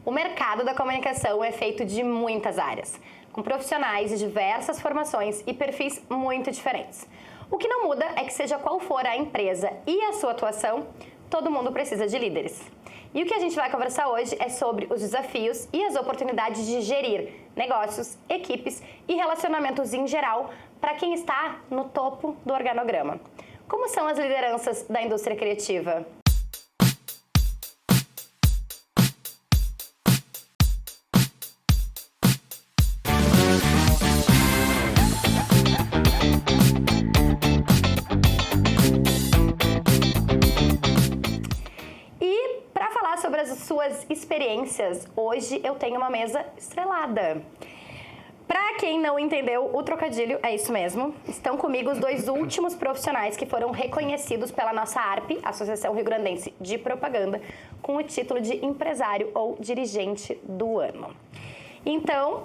O mercado da comunicação é feito de muitas áreas, com profissionais de diversas formações e perfis muito diferentes. O que não muda é que, seja qual for a empresa e a sua atuação, todo mundo precisa de líderes. E o que a gente vai conversar hoje é sobre os desafios e as oportunidades de gerir negócios, equipes e relacionamentos em geral para quem está no topo do organograma. Como são as lideranças da indústria criativa? Sobre as suas experiências, hoje eu tenho uma mesa estrelada. Para quem não entendeu o trocadilho, é isso mesmo. Estão comigo os dois últimos profissionais que foram reconhecidos pela nossa ARP, Associação Rio Grandense de Propaganda, com o título de empresário ou dirigente do ano. Então,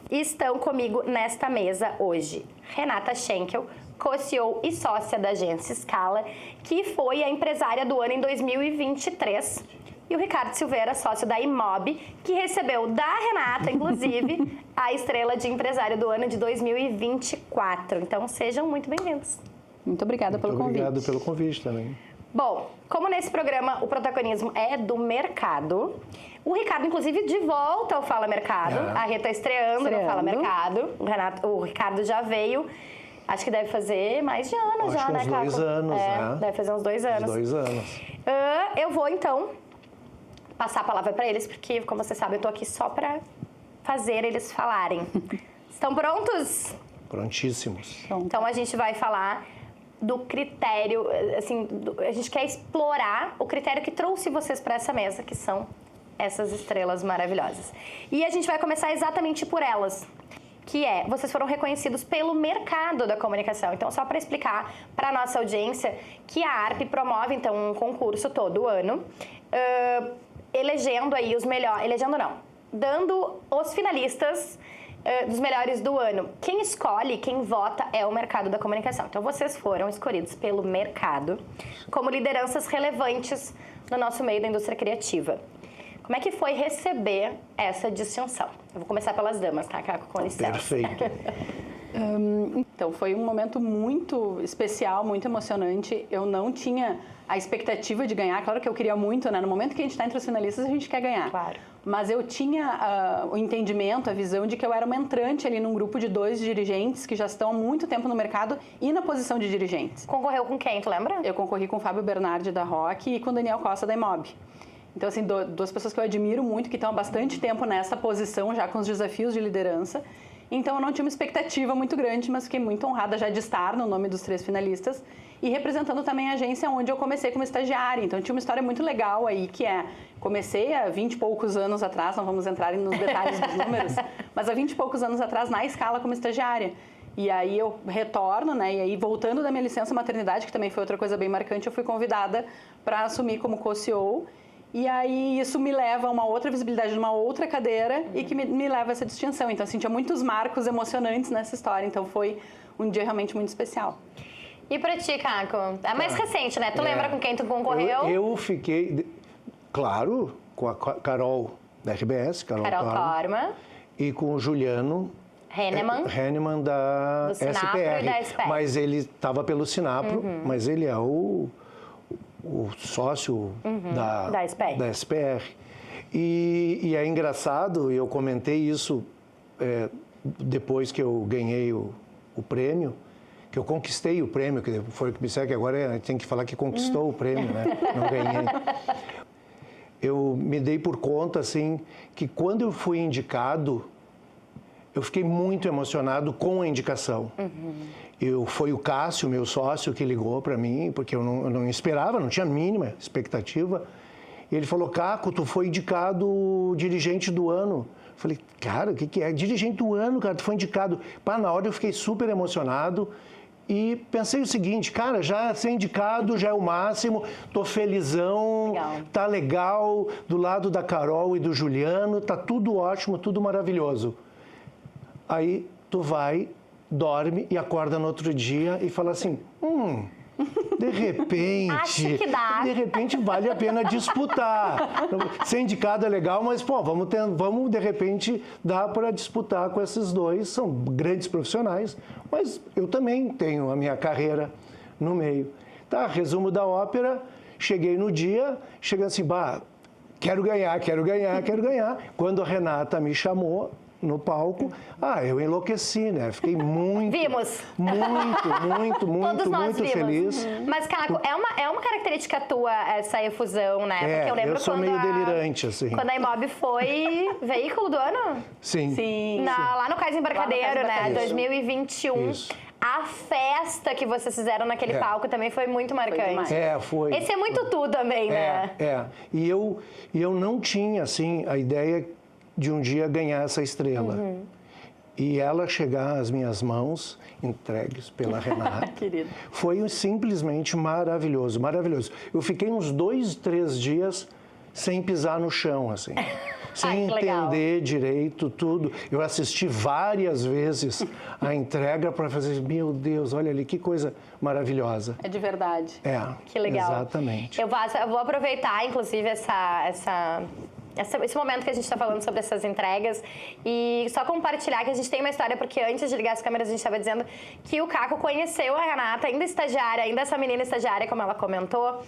estão comigo nesta mesa hoje Renata Schenkel, co-CEO e sócia da agência Scala, que foi a empresária do ano em 2023. E o Ricardo Silveira, sócio da Imob, que recebeu da Renata, inclusive, a estrela de empresário do ano de 2024. Então, sejam muito bem-vindos. Muito obrigada pelo convite. Obrigado pelo convite também. Bom, como nesse programa o protagonismo é do mercado, o Ricardo, inclusive, de volta ao Fala Mercado. A Rita estreando no Fala Mercado. O Ricardo já veio... Acho que deve fazer mais de ano já, né, Caco? Uns 2 anos, né? Deve fazer uns 2 anos. Uns 2 anos. Eu vou, então, passar a palavra para eles, porque, como você sabe, eu tô aqui só para fazer eles falarem. Estão prontos? Prontíssimos. Então, a gente vai falar do critério, assim, a gente quer explorar o critério que trouxe vocês para essa mesa, que são essas estrelas maravilhosas. E a gente vai começar exatamente por elas, que é, vocês foram reconhecidos pelo mercado da comunicação. Então, só para explicar para a nossa audiência que a ARP promove, então, um concurso todo ano, elegendo aí os melhores... Elegendo não, dando os finalistas dos melhores do ano. Quem escolhe, quem vota é o mercado da comunicação. Então, vocês foram escolhidos pelo mercado como lideranças relevantes no nosso meio da indústria criativa. Como é que foi receber essa distinção? Eu vou começar pelas damas, tá, Caco? Com licença. Perfeito. Então, foi um momento muito especial, muito emocionante. Eu não tinha a expectativa de ganhar. Claro que eu queria muito, né? No momento que a gente está entre os finalistas, a gente quer ganhar. Claro. Mas eu tinha o entendimento, a visão de que eu era uma entrante ali num grupo de 2 dirigentes que já estão há muito tempo no mercado e na posição de dirigentes. Concorreu com quem, tu lembra? Eu concorri com o Fábio Bernardi da Rock e com o Daniel Costa da Imob. Então, assim, 2 pessoas que eu admiro muito, que estão há bastante tempo nessa posição, já com os desafios de liderança. Então, eu não tinha uma expectativa muito grande, mas fiquei muito honrada já de estar no nome dos 3 finalistas e representando também a agência onde eu comecei como estagiária. Então, tinha uma história muito legal aí, que comecei há 20 e poucos anos atrás, não vamos entrar nos detalhes dos números, mas há 20 e poucos anos atrás, na Scala como estagiária. E aí eu retorno, né? E aí, voltando da minha licença maternidade, que também foi outra coisa bem marcante, eu fui convidada para assumir como co-CEO. E aí isso me leva a uma outra visibilidade, numa outra cadeira e que me leva a essa distinção. Então, assim, tinha muitos marcos emocionantes nessa história. Então, foi um dia realmente muito especial. E pra ti, Caco? É mais recente, né? Tu lembra com quem tu concorreu? Eu fiquei, claro, com a Carol da RBS, Carol Torma, e com o Juliano Henneman da do Sinapro SPR. E da SPR. Mas ele estava pelo Sinapro, mas ele é o sócio da SPR. E é engraçado, e eu comentei isso depois que eu ganhei o prêmio, que eu conquistei o prêmio, que foi o que me segue, que agora a gente tem que falar que conquistou o prêmio, né? Não ganhei. Eu me dei por conta, assim, que quando eu fui indicado, eu fiquei muito emocionado com a indicação. Foi o Cássio, meu sócio, que ligou para mim, porque eu não esperava, não tinha a mínima expectativa. E ele falou, Caco, tu foi indicado dirigente do ano. Eu falei, cara, o que é? Dirigente do ano, cara, tu foi indicado. Na hora eu fiquei super emocionado e pensei o seguinte, cara, já ser indicado já é o máximo, tô felizão, tá legal, do lado da Carol e do Juliano, tá tudo ótimo, tudo maravilhoso. Aí tu vai, dorme e acorda no outro dia e fala assim, de repente... Acho que dá. De repente vale a pena disputar. Ser indicado é legal, mas, pô, vamos de repente, dar para disputar com esses dois. São grandes profissionais, mas eu também tenho a minha carreira no meio. Tá, resumo da ópera, cheguei no dia, cheguei assim, quero ganhar. Quando a Renata me chamou no palco, eu enlouqueci, né? Fiquei muito... Vimos. Muito feliz. Mas, Caco, é uma característica tua essa efusão, né? Porque eu lembro sou meio delirante, assim. Quando a Imob foi veículo do ano? Sim. Lá no Cais Embarcadero, né? 2021. Isso. A festa que vocês fizeram naquele palco também foi muito marcante. Foi. Esse é muito tu também, né? E eu não tinha, assim, a ideia de um dia ganhar essa estrela. E ela chegar às minhas mãos, entregues pela Renata, foi simplesmente maravilhoso. Eu fiquei uns 2, 3 dias sem pisar no chão, assim. Sem entender direito tudo. Eu assisti várias vezes a entrega para fazer, meu Deus, olha ali, que coisa maravilhosa. É de verdade. Que legal. Exatamente. Eu vou aproveitar, inclusive, esse momento que a gente está falando sobre essas entregas e só compartilhar que a gente tem uma história, porque antes de ligar as câmeras a gente estava dizendo que o Caco conheceu a Renata, ainda estagiária, ainda essa menina estagiária, como ela comentou,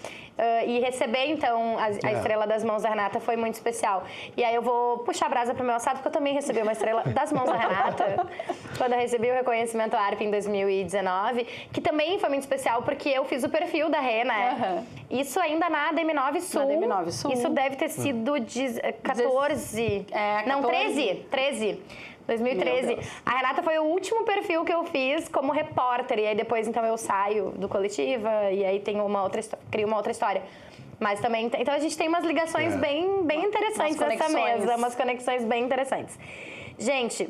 e receber, então, a estrela das mãos da Renata foi muito especial. E aí eu vou puxar a brasa pro meu assado, porque eu também recebi uma estrela das mãos da Renata, quando eu recebi o reconhecimento ARP em 2019, que também foi muito especial, porque eu fiz o perfil da Rê, né? Isso ainda na DM9 Sul. Na DM9 Sul. Isso deve ter sido 14. Não, 13. 2013. A Renata foi o último perfil que eu fiz como repórter. E aí depois, então, eu saio do Coletiva e aí crio uma outra história. Mas também... Então, a gente tem umas ligações bem interessantes nessa mesa. Umas conexões bem interessantes. Gente...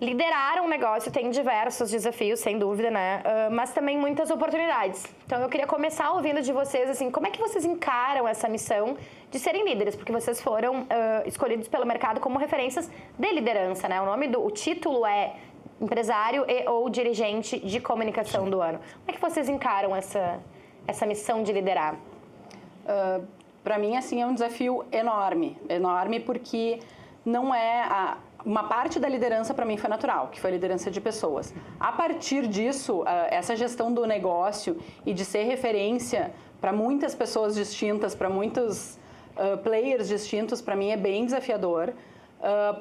Liderar um negócio tem diversos desafios, sem dúvida, né? Mas também muitas oportunidades. Então, eu queria começar ouvindo de vocês, assim, como é que vocês encaram essa missão de serem líderes? Porque vocês foram escolhidos pelo mercado como referências de liderança, né? O título é empresário ou dirigente de comunicação do ano. Como é que vocês encaram essa missão de liderar? Para mim, assim, é um desafio enorme. Enorme porque não é... Uma parte da liderança para mim foi natural, que foi a liderança de pessoas. A partir disso, essa gestão do negócio e de ser referência para muitas pessoas distintas, para muitos players distintos, para mim é bem desafiador,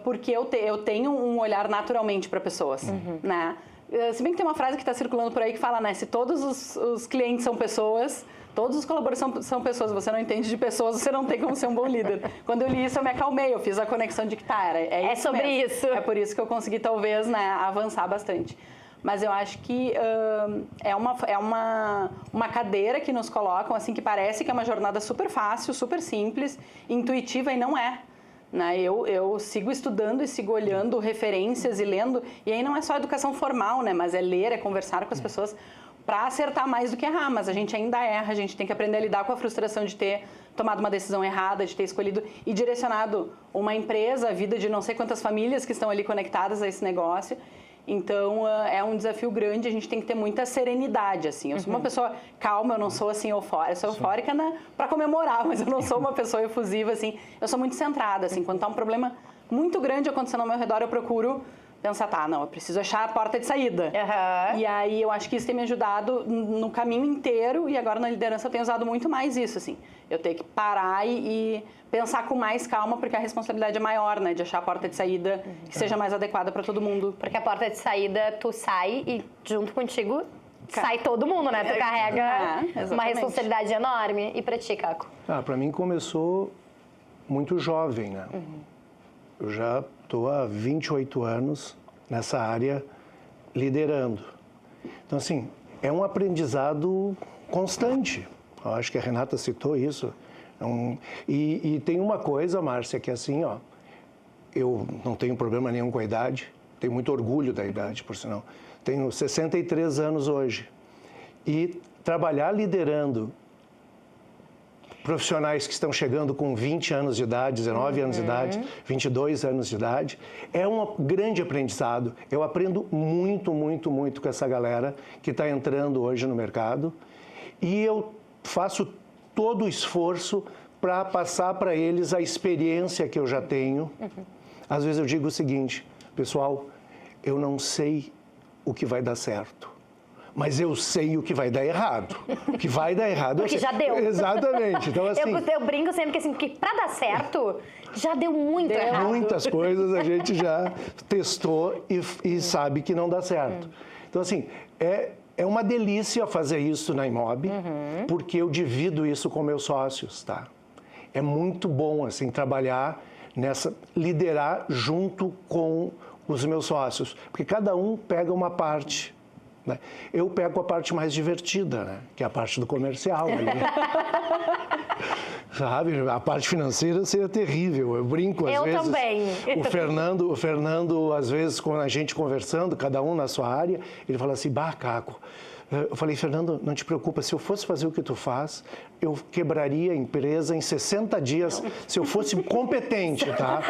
porque eu tenho um olhar naturalmente para pessoas, né? Se bem que tem uma frase que está circulando por aí que fala, né? Se todos os clientes são pessoas... Todos os colaboradores são pessoas, você não entende de pessoas, você não tem como ser um bom líder. Quando eu li isso, eu me acalmei, eu fiz a conexão de que é isso sobre mesmo. isso. É por isso que eu consegui, talvez, né, avançar bastante. Mas eu acho que é uma cadeira que nos colocam, assim, que parece que é uma jornada super fácil, super simples, intuitiva, e não é. Né? Eu sigo estudando e sigo olhando referências e lendo, e aí não é só educação formal, né, mas é ler, é conversar com as pessoas, para acertar mais do que errar, mas a gente ainda erra, a gente tem que aprender a lidar com a frustração de ter tomado uma decisão errada, de ter escolhido e direcionado uma empresa, a vida de não sei quantas famílias que estão ali conectadas a esse negócio. Então, é um desafio grande, a gente tem que ter muita serenidade, assim. Eu sou uma pessoa calma, eu não sou, assim, eufórica. Eu sou eufórica para comemorar, mas eu não sou uma pessoa efusiva, assim. Eu sou muito centrada, assim. Quando está um problema muito grande acontecendo ao meu redor, eu procuro pensar, eu preciso achar a porta de saída. E aí, eu acho que isso tem me ajudado no caminho inteiro, e agora na liderança eu tenho usado muito mais isso, assim. Eu tenho que parar e pensar com mais calma, porque a responsabilidade é maior, né? De achar a porta de saída que seja mais adequada para todo mundo. Porque a porta de saída, tu sai e junto contigo sai todo mundo, né? Tu carrega uma responsabilidade enorme. E para ti, Caco? Para mim começou muito jovem, né? Eu já estou há 28 anos nessa área liderando. Então, assim, é um aprendizado constante. Eu acho que a Renata citou isso. E tem uma coisa, Márcia, que assim, eu não tenho problema nenhum com a idade, tenho muito orgulho da idade, por sinal. Tenho 63 anos hoje. E trabalhar liderando profissionais que estão chegando com 20 anos de idade, 19 anos de idade, 22 anos de idade, é um grande aprendizado. Eu aprendo muito com essa galera que está entrando hoje no mercado E eu faço todo o esforço para passar para eles a experiência que eu já tenho. Às vezes eu digo o seguinte, pessoal, eu não sei o que vai dar certo, mas eu sei o que vai dar errado. O que vai dar errado... Porque já deu. Exatamente. Então, assim, eu brinco sempre que, assim, que para dar certo, já deu muito errado. Muitas coisas a gente já testou e sabe que não dá certo. Então, assim, é uma delícia fazer isso na Imob, porque eu divido isso com meus sócios, tá? É muito bom, assim, trabalhar liderar junto com os meus sócios, porque cada um pega uma parte, né? Eu pego a parte mais divertida, né? Que é a parte do comercial. Ali. Sabe? A parte financeira seria terrível. Eu brinco às vezes. Eu também. O Fernando, às vezes, com a gente conversando, cada um na sua área, ele fala assim, bah, Caco. Eu falei, Fernando, não te preocupa, se eu fosse fazer o que tu faz, eu quebraria a empresa em 60 dias, se eu fosse competente, tá?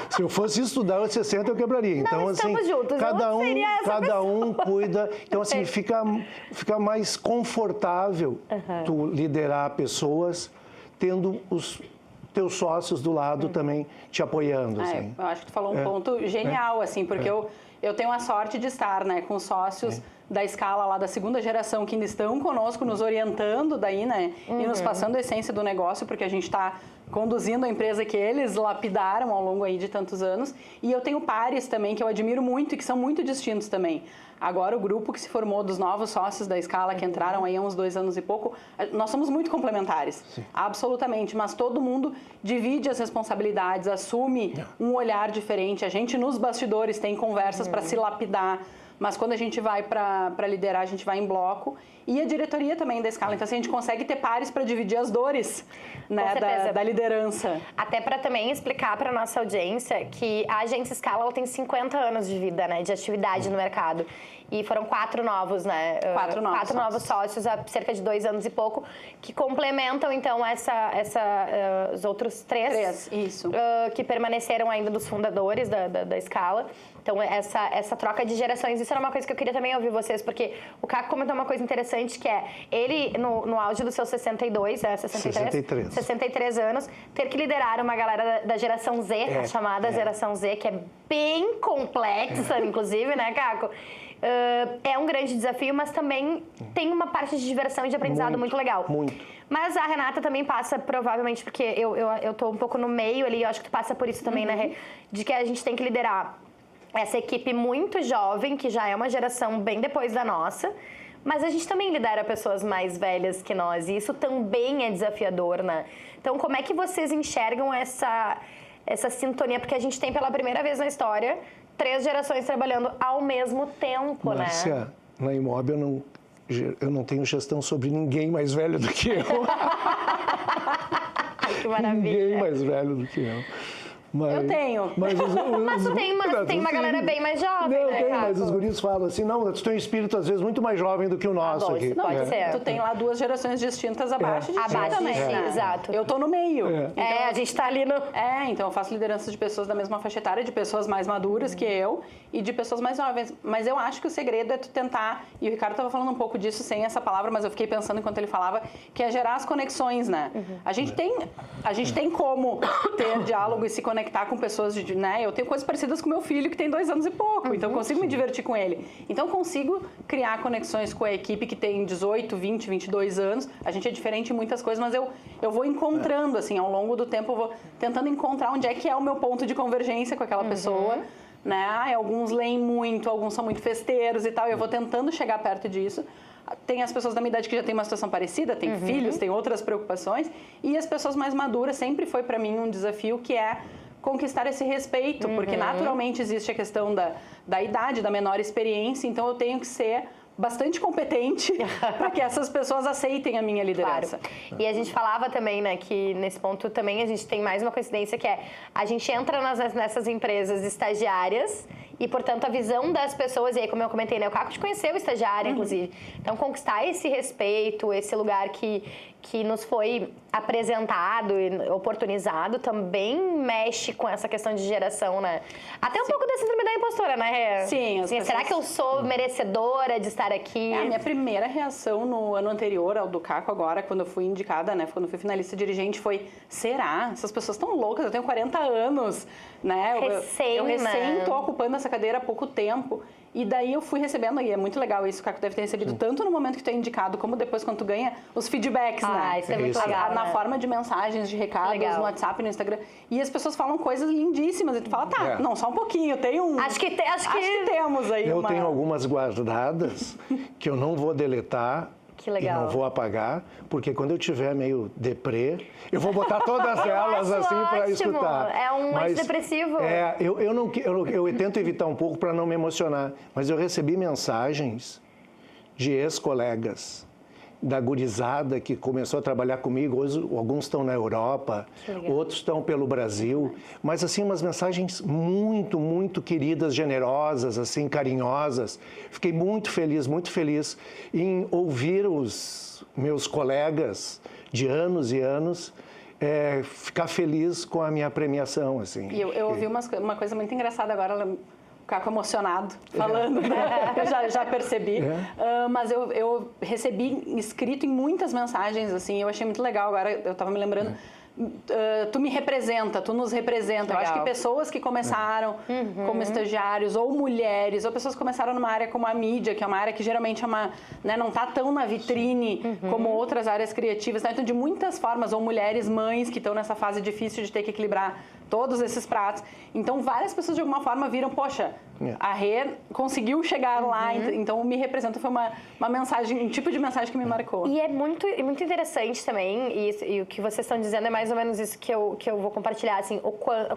Se eu fosse estudar em 60, eu quebraria. Então, não, assim, juntos. cada um cuida. Então, assim, fica mais confortável tu liderar pessoas tendo os teus sócios do lado também te apoiando. Assim. Eu acho que tu falou um ponto genial, assim, porque eu tenho a sorte de estar, né, com sócios da escala lá da segunda geração que ainda estão conosco, nos orientando daí, né, e nos passando a essência do negócio, porque a gente está conduzindo a empresa que eles lapidaram ao longo aí de tantos anos. E eu tenho pares também que eu admiro muito e que são muito distintos também. Agora, o grupo que se formou dos novos sócios da escala, que entraram aí há uns 2 anos e pouco, nós somos muito complementares, absolutamente, mas todo mundo divide as responsabilidades, assume um olhar diferente. A gente, nos bastidores, tem conversas para se lapidar, mas quando a gente vai para liderar, a gente vai em bloco. E a diretoria também da escala. Então, assim, a gente consegue ter pares para dividir as dores, né, da liderança. Até para também explicar para nossa audiência que a agência Escala ela tem 50 anos de vida, né, de atividade no mercado. E foram 4 novos, né? 4 novos sócios há cerca de 2 anos e pouco, que complementam, então, os outros 3 isso. Que permaneceram ainda dos fundadores da Escala. Então, essa troca de gerações, isso era uma coisa que eu queria também ouvir vocês, porque o Caco comentou uma coisa interessante, que é ele, no auge dos seus 63 anos, ter que liderar uma galera da geração Z, a chamada geração Z, que é bem complexa, inclusive, né, Caco? É um grande desafio, mas também tem uma parte de diversão e de aprendizado muito legal. Muito. Mas a Renata também passa, provavelmente, porque eu tô um pouco no meio ali, eu acho que tu passa por isso também, né, de que a gente tem que liderar essa equipe muito jovem, que já é uma geração bem depois da nossa, mas a gente também lidera pessoas mais velhas que nós, e isso também é desafiador, né? Então, como é que vocês enxergam essa sintonia? Porque a gente tem pela primeira vez na história 3 gerações trabalhando ao mesmo tempo, Márcia, na Imob eu não tenho gestão sobre ninguém mais velho do que eu. Ai, que maravilha. Ninguém mais velho do que eu. Eu tenho. Mas tu tem uma galera bem mais jovem, não, né, tem, Caco? mas os guris falam assim, não, tu tem um espírito às vezes muito mais jovem do que o nosso aqui. Pode ser. Tu tem lá 2 gerações distintas abaixo de ti também, né? Exato. Eu tô no meio. Então, a gente tá ali no... Então eu faço liderança de pessoas da mesma faixa etária, de pessoas mais maduras que eu e de pessoas mais jovens. Mas eu acho que o segredo é tu tentar, e o Ricardo tava falando um pouco disso sem essa palavra, mas eu fiquei pensando enquanto ele falava, que é gerar as conexões, né? A gente tem como ter diálogo e se conectar com pessoas né? Eu tenho coisas parecidas com meu filho, que tem 2 anos e pouco, então eu consigo me divertir com ele. Então eu consigo criar conexões com a equipe que tem 18, 20, 22 anos. A gente é diferente em muitas coisas, mas eu vou encontrando, assim, ao longo do tempo, eu vou tentando encontrar onde é que é o meu ponto de convergência com aquela pessoa, né? Alguns leem muito, alguns são muito festeiros e tal, eu vou tentando chegar perto disso. Tem as pessoas da minha idade que já tem uma situação parecida, tem filhos, tem outras preocupações, e as pessoas mais maduras sempre foi para mim um desafio, que é conquistar esse respeito, porque naturalmente existe a questão da idade, da menor experiência, então eu tenho que ser bastante competente para que essas pessoas aceitem a minha liderança. Claro. E a gente falava também, né, que nesse ponto também a gente tem mais uma coincidência, que é a gente entra nessas empresas estagiárias e, portanto, a visão das pessoas, e aí como eu comentei, né, o Caco te conheceu estagiária, inclusive. Então, conquistar esse respeito, esse lugar que que nos foi apresentado e oportunizado também mexe com essa questão de geração, né? Até um pouco da síndrome da impostora, né, Rê? Sim. Será que eu sou merecedora de estar aqui? A minha primeira reação no ano anterior ao do Caco agora, quando eu fui indicada, né, quando eu fui finalista dirigente, foi: será? Essas pessoas estão loucas, eu tenho 40 anos, né? Eu recém tô ocupando essa cadeira há pouco tempo. E daí eu fui recebendo, e é muito legal isso, o Caco deve ter recebido tanto no momento que tu é indicado, como depois quando tu ganha os feedbacks, né? Isso é muito legal, na forma de mensagens, de recados, no WhatsApp, no Instagram. E as pessoas falam coisas lindíssimas. E tu fala, tá, não, só um pouquinho, tem um... Acho que temos aí Eu tenho algumas guardadas que eu não vou deletar. Que legal. E não vou apagar, porque quando eu tiver meio deprê, eu vou botar todas elas assim para escutar. É um antidepressivo. Eu tento evitar um pouco para não me emocionar, mas eu recebi mensagens de ex-colegas da gurizada que começou a trabalhar comigo. Hoje, alguns estão na Europa, outros estão pelo Brasil, mas assim umas mensagens muito, muito queridas, generosas, assim, carinhosas. Fiquei muito feliz em ouvir os meus colegas de anos e anos ficar feliz com a minha premiação, assim. E eu ouvi uma coisa muito engraçada agora. O Caco emocionado, falando, né? Eu já percebi. Mas eu recebi escrito em muitas mensagens, assim, eu achei muito legal. Agora eu estava me lembrando, tu me representa, tu nos representa. Legal. Eu acho que pessoas que começaram como estagiários, ou mulheres, ou pessoas que começaram numa área como a mídia, que é uma área que geralmente é né, não está tão na vitrine como outras áreas criativas. Né? Então, de muitas formas, ou mulheres, mães que estão nessa fase difícil de ter que equilibrar todos esses pratos. Então, várias pessoas de alguma forma viram, poxa, a Rê conseguiu chegar lá, então me representa. Foi uma mensagem, um tipo de mensagem que me marcou. E é muito interessante também, e o que vocês estão dizendo é mais ou menos isso que eu vou compartilhar, assim,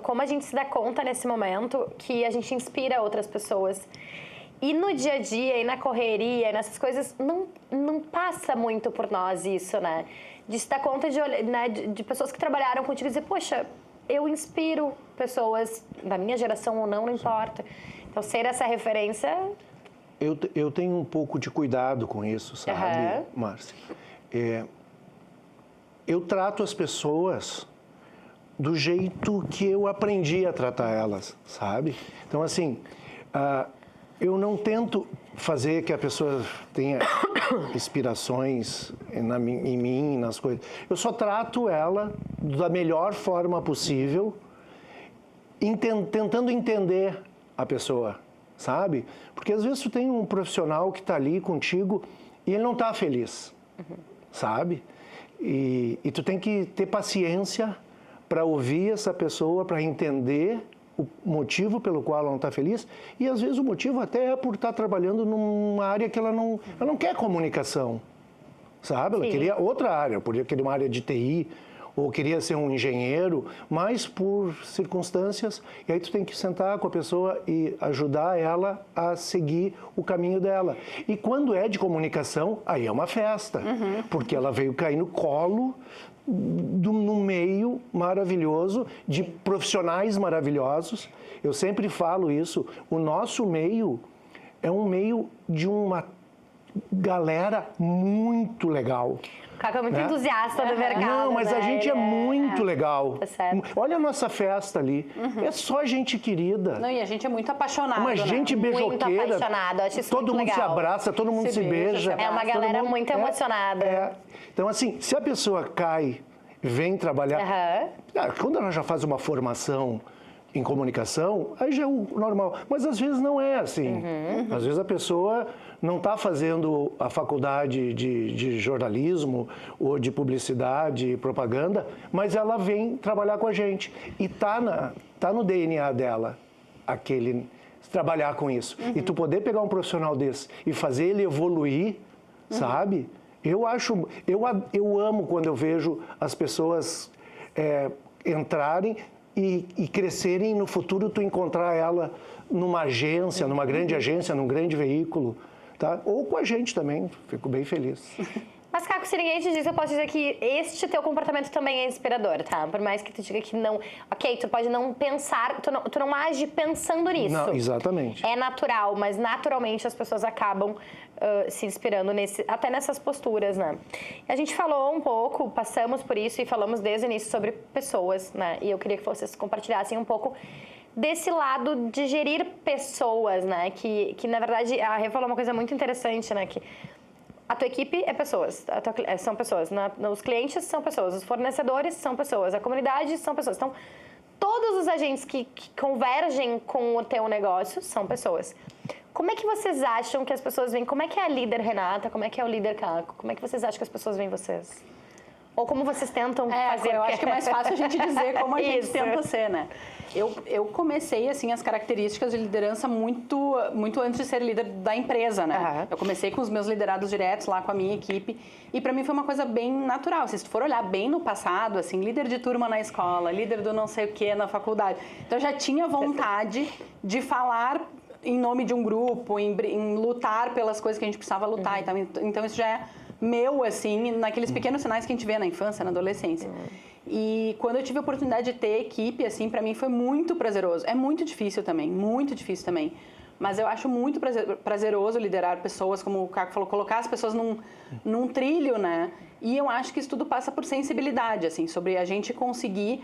como a gente se dá conta nesse momento que a gente inspira outras pessoas. E no dia a dia, e na correria, nessas coisas, não passa muito por nós isso, né? De se dar conta de pessoas que trabalharam contigo e dizer, poxa, eu inspiro pessoas da minha geração ou não importa. Então, ser essa referência... Eu tenho um pouco de cuidado com isso, sabe, Márcia? Eu trato as pessoas do jeito que eu aprendi a tratar elas, sabe? Então, assim, eu não tento fazer que a pessoa tenha inspirações em mim, nas coisas. Eu só trato ela da melhor forma possível, tentando entender a pessoa, sabe? Porque às vezes tu tem um profissional que está ali contigo e ele não está feliz, sabe? E tu tem que ter paciência para ouvir essa pessoa, para entender o motivo pelo qual ela não está feliz, e às vezes o motivo até é por estar trabalhando numa área que ela não quer comunicação, sabe? Ela queria outra área, podia querer uma área de TI, ou queria ser um engenheiro, mas por circunstâncias, e aí tu tem que sentar com a pessoa e ajudar ela a seguir o caminho dela. E quando é de comunicação, aí é uma festa, porque ela veio cair no colo num meio maravilhoso, de profissionais maravilhosos. Eu sempre falo isso, o nosso meio é um meio de uma galera muito legal. O Caco é muito entusiasta do mercado. Não, mas a gente é muito legal. Tá certo. Olha a nossa festa ali. É só gente querida. Não, e a gente é muito apaixonado. Uma gente beijoqueira. Muito apaixonada. Acho isso todo muito mundo legal. se abraça, todo mundo se beija. É uma galera muito emocionada. Então, assim, se a pessoa cai, vem trabalhar... Quando ela já faz uma formação em comunicação, aí já é o normal. Mas às vezes não é assim. Às vezes a pessoa não está fazendo a faculdade de jornalismo ou de publicidade e propaganda, mas ela vem trabalhar com a gente. E tá no DNA dela trabalhar com isso. E tu poder pegar um profissional desse e fazer ele evoluir, sabe? Eu amo quando eu vejo as pessoas entrarem e crescerem, no futuro tu encontrar ela numa agência, numa grande agência, num grande veículo, tá? Ou com a gente também, fico bem feliz. Mas, Caco, se ninguém te diz, eu posso dizer que este teu comportamento também é inspirador, tá? Por mais que tu diga que não... Ok, tu pode não pensar, tu não age pensando nisso. Não, exatamente. É natural, mas naturalmente as pessoas acabam se inspirando até nessas posturas, né? A gente falou um pouco, passamos por isso e falamos desde o início sobre pessoas, né? E eu queria que vocês compartilhassem um pouco desse lado de gerir pessoas, né? Que na verdade, a Rê falou uma coisa muito interessante, né? Que a tua equipe é pessoas, são pessoas. Os clientes são pessoas, os fornecedores são pessoas, a comunidade são pessoas. Então, todos os agentes que convergem com o teu negócio são pessoas. Como é que vocês acham que as pessoas veem? Como é que é a líder Renata? Como é que é o líder Caco? Como é que vocês acham que as pessoas veem vocês? Ou como vocês tentam fazer? Eu acho que é mais fácil a gente dizer como a gente tenta ser, né? Eu comecei, assim, as características de liderança muito antes de ser líder da empresa, né? Uhum. Eu comecei com os meus liderados diretos lá com a minha equipe e para mim foi uma coisa bem natural. Se tu for olhar bem no passado, assim, líder de turma na escola, líder do não sei o que na faculdade. Então eu já tinha vontade de falar em nome de um grupo, em lutar pelas coisas que a gente precisava lutar. Então isso já é meu, assim, naqueles pequenos sinais que a gente vê na infância, na adolescência. E quando eu tive a oportunidade de ter equipe, assim, pra mim foi muito prazeroso. É muito difícil também, mas eu acho muito prazeroso liderar pessoas, como o Caco falou, colocar as pessoas num trilho, né? E eu acho que isso tudo passa por sensibilidade, assim, sobre a gente conseguir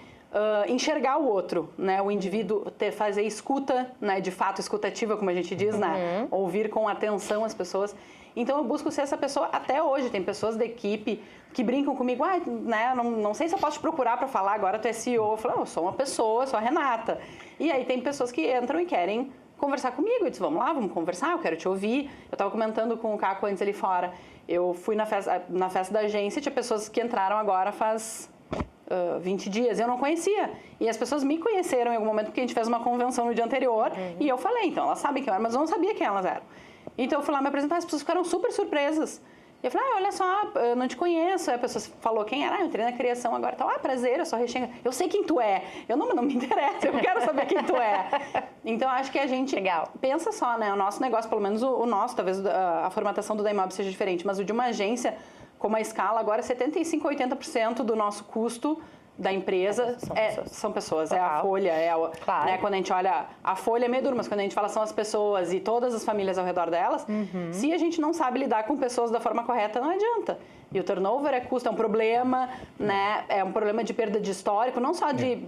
enxergar o outro, né? O indivíduo fazer escuta, né? De fato, escutativa, como a gente diz, né? Ouvir com atenção as pessoas. Então, eu busco ser essa pessoa até hoje. Tem pessoas da equipe que brincam comigo, né? Não sei se eu posso te procurar para falar, agora tu é CEO. Eu falo, eu sou uma pessoa, sou a Renata. E aí tem pessoas que entram e querem conversar comigo. Eu disse, vamos lá, vamos conversar, eu quero te ouvir. Eu estava comentando com o Caco antes ali fora. Eu fui na festa da agência, tinha pessoas que entraram agora faz 20 dias, eu não conhecia. E as pessoas me conheceram em algum momento porque a gente fez uma convenção no dia anterior e eu falei, então elas sabem quem eu era, mas eu não sabia quem elas eram. Então eu fui lá me apresentar, as pessoas ficaram super surpresas. E eu falei, olha só, eu não te conheço. Aí a pessoa falou quem era, eu entrei na criação agora, tal, prazer, eu sou a Rexenga. Eu sei quem tu é. Eu não me interessa, eu quero saber quem tu é. Então acho que a gente pensa só, né, o nosso negócio, pelo menos o nosso, talvez a formatação do Daimob seja diferente, mas o de uma agência como a Escala, agora 75% a 80% do nosso custo da empresa são pessoas. É a folha, claro. Né, quando a gente olha, a folha é meio dura, mas quando a gente fala são as pessoas e todas as famílias ao redor delas, se a gente não sabe lidar com pessoas da forma correta, não adianta. E o turnover é custo, é um problema, né, é um problema de perda de histórico, não só de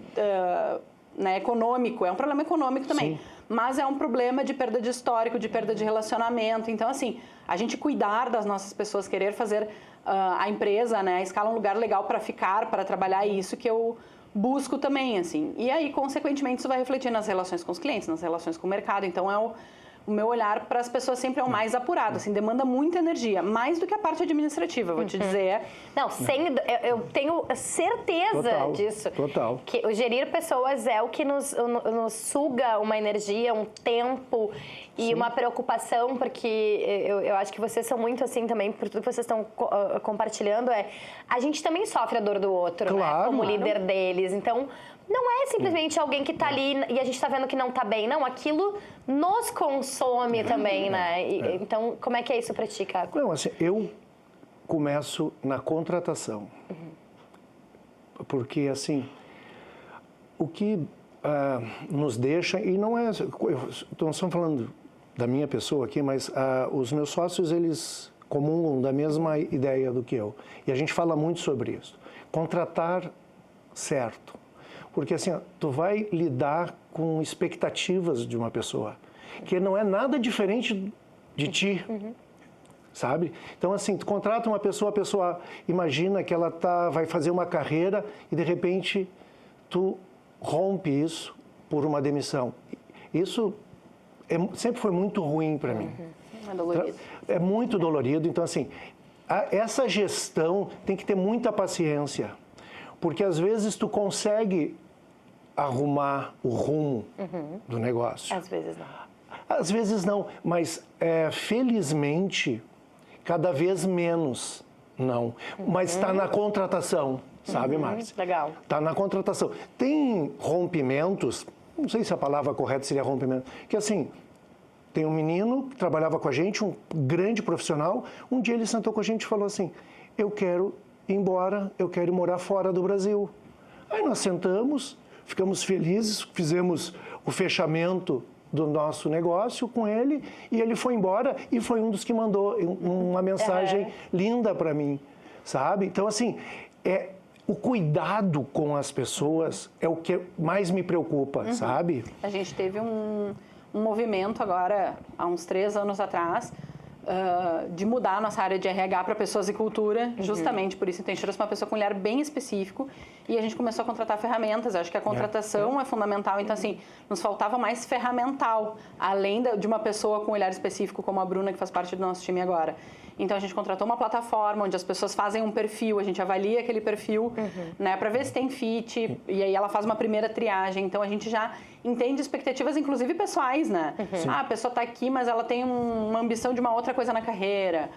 né, econômico, é um problema econômico também. Sim. Mas é um problema de perda de histórico, de perda de relacionamento. Então, assim, a gente cuidar das nossas pessoas, querer fazer a empresa, né, a Escala um lugar legal para ficar, para trabalhar, isso que eu busco também, assim. E aí, consequentemente, isso vai refletir nas relações com os clientes, nas relações com o mercado. Então, o meu olhar para as pessoas sempre é o mais apurado, assim, demanda muita energia, mais do que a parte administrativa, vou te dizer. Não, eu tenho certeza disso. Total. Que o gerir pessoas é o que nos suga uma energia, um tempo e uma preocupação, porque eu acho que vocês são muito assim também, por tudo que vocês estão compartilhando, a gente também sofre a dor do outro, claro, né, como líder deles. Então, não é simplesmente alguém que está ali e a gente está vendo que não está bem. Não, aquilo nos consome também, né? Então, como é que é isso para ti, Caco? Não, assim, eu começo na contratação. Porque, assim, o que nos deixa, e não é... Nós estamos falando da minha pessoa aqui, mas os meus sócios, eles comungam da mesma ideia do que eu. E a gente fala muito sobre isso. Contratar certo. Porque assim, tu vai lidar com expectativas de uma pessoa, que não é nada diferente de ti, sabe? Então assim, tu contrata uma pessoa, a pessoa imagina que ela vai fazer uma carreira e de repente tu rompe isso por uma demissão. Isso sempre foi muito ruim para mim. É dolorido. É muito dolorido. Então assim, essa gestão tem que ter muita paciência, porque às vezes tu consegue arrumar o rumo do negócio. Às vezes não. Às vezes não, mas felizmente, cada vez menos não. Mas está na contratação, sabe, Márcia? Legal. Está na contratação. Tem rompimentos, não sei se a palavra correta seria rompimento, que assim, tem um menino que trabalhava com a gente, um grande profissional, um dia ele sentou com a gente e falou assim, eu quero ir embora, eu quero ir morar fora do Brasil. Aí nós sentamos, ficamos felizes, fizemos o fechamento do nosso negócio com ele e ele foi embora e foi um dos que mandou uma mensagem linda para mim, sabe? Então, assim, o cuidado com as pessoas é o que mais me preocupa, sabe? A gente teve um movimento agora, há uns 3 anos atrás, de mudar a nossa área de RH para pessoas e cultura, justamente por isso. Então, a gente trouxe uma pessoa com um olhar bem específico e a gente começou a contratar ferramentas. Eu acho que a contratação é fundamental. Então, assim, nos faltava mais ferramental, além de uma pessoa com um olhar específico, como a Bruna, que faz parte do nosso time agora. Então, a gente contratou uma plataforma onde as pessoas fazem um perfil, a gente avalia aquele perfil, né, para ver se tem fit, e aí ela faz uma primeira triagem. Então, a gente já entende expectativas, inclusive pessoais, né? A pessoa está aqui, mas ela tem uma ambição de uma outra coisa na carreira.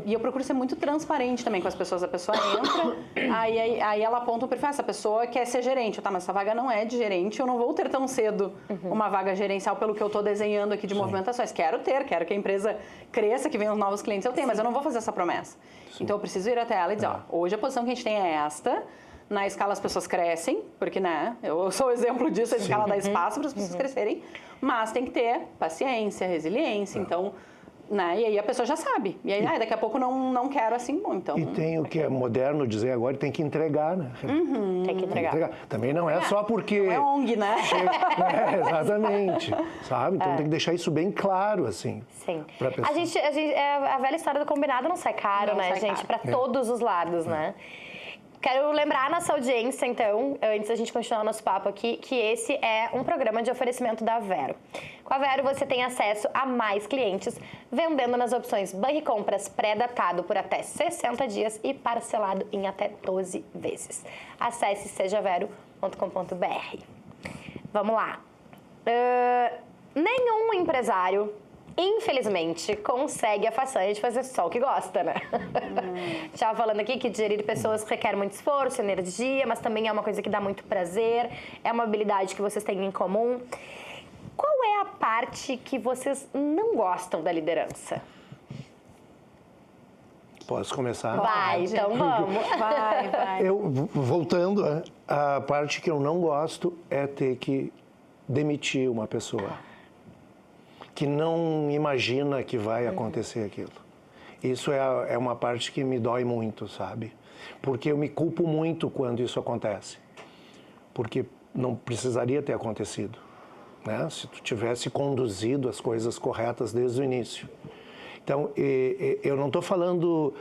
E eu procuro ser muito transparente também com as pessoas. A pessoa entra, aí ela aponta um perfil, essa pessoa quer ser gerente. Tá, mas essa vaga não é de gerente, eu não vou ter tão cedo uma vaga gerencial pelo que eu estou desenhando aqui de movimentações. Quero que a empresa cresça, que venham os novos clientes, eu tenho, mas eu não vou fazer essa promessa. Então, eu preciso ir até ela e dizer, hoje a posição que a gente tem é esta, na escala as pessoas crescem, porque, né, eu sou o exemplo disso, a escala dá espaço para as pessoas crescerem, mas tem que ter paciência, resiliência, então... Né? E aí a pessoa já sabe. E aí, daqui a pouco não quero assim, bom, então... E tem o que é moderno dizer agora, tem que entregar, né? Tem que entregar. Também não é só porque... Não é ONG, né? Exatamente. Sabe? Então tem que deixar isso bem claro, assim. Sim. A velha história do combinado não sai caro, não, né, gente? Para todos os lados, né? Quero lembrar a nossa audiência, então, antes da gente continuar o nosso papo aqui, que esse é um programa de oferecimento da Vero. Com a Vero, você tem acesso a mais clientes, vendendo nas opções Banri Compras pré-datado por até 60 dias e parcelado em até 12 vezes. Acesse sejavero.com.br. Vamos lá. Nenhum empresário, infelizmente, consegue a façanha de fazer só o que gosta, né? Estava falando aqui que gerir pessoas requer muito esforço, energia, mas também é uma coisa que dá muito prazer, é uma habilidade que vocês têm em comum. Qual é a parte que vocês não gostam da liderança? Posso começar? Vai, então vamos. Vai. Voltando, a parte que eu não gosto é ter que demitir uma pessoa que não imagina que vai acontecer aquilo. Isso é uma parte que me dói muito, sabe? Porque eu me culpo muito quando isso acontece. Porque não precisaria ter acontecido, né? Se tu tivesse conduzido as coisas corretas desde o início. Então, eu não estou falando